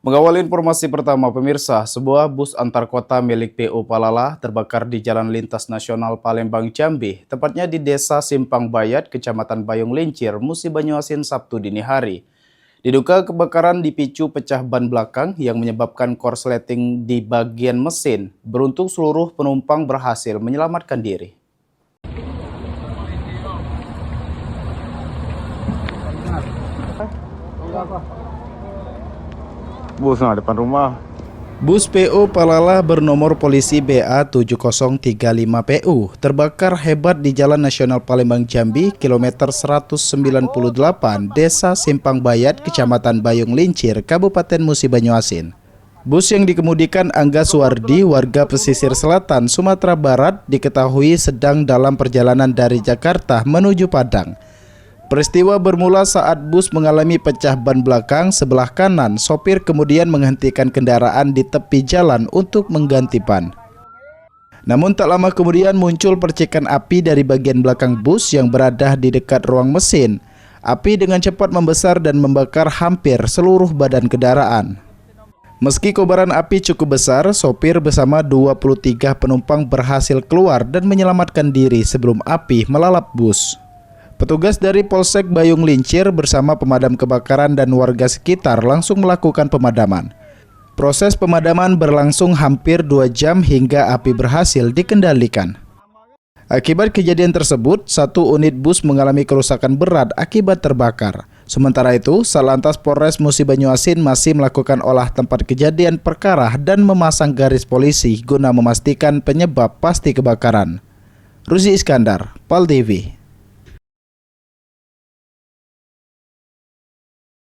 Mengawali informasi pertama, pemirsa, sebuah bus antar kota milik PU Palala terbakar di Jalan Lintas Nasional Palembang, Jambi, tepatnya di Desa Simpang Bayat, Kecamatan Bayung Lincir, Musi Banyuasin, Sabtu dini hari. Diduga kebakaran dipicu pecah ban belakang yang menyebabkan korsleting di bagian mesin. Beruntung seluruh penumpang berhasil menyelamatkan diri. Bus depan rumah. Bus PU Palala bernomor polisi BA7035PU terbakar hebat di Jalan Nasional Palembang Jambi, kilometer 198, Desa Simpang Bayat, Kecamatan Bayung Lincir, Kabupaten Musi Banyuasin. Bus yang dikemudikan Angga Suwardi, warga pesisir selatan Sumatera Barat, diketahui sedang dalam perjalanan dari Jakarta menuju Padang. Peristiwa bermula saat bus mengalami pecah ban belakang sebelah kanan. Sopir kemudian menghentikan kendaraan di tepi jalan untuk mengganti ban. Namun tak lama kemudian muncul percikan api dari bagian belakang bus yang berada di dekat ruang mesin. Api dengan cepat membesar dan membakar hampir seluruh badan kendaraan. Meski kobaran api cukup besar, sopir bersama 23 penumpang berhasil keluar dan menyelamatkan diri sebelum api melalap bus. Petugas dari Polsek Bayung Lincir bersama pemadam kebakaran dan warga sekitar langsung melakukan pemadaman. Proses pemadaman berlangsung hampir 2 jam hingga api berhasil dikendalikan. Akibat kejadian tersebut, 1 unit bus mengalami kerusakan berat akibat terbakar. Sementara itu, Satlantas Polres Musi Banyuasin masih melakukan olah tempat kejadian perkara dan memasang garis polisi guna memastikan penyebab pasti kebakaran. Ruzi Iskandar, PAL TV.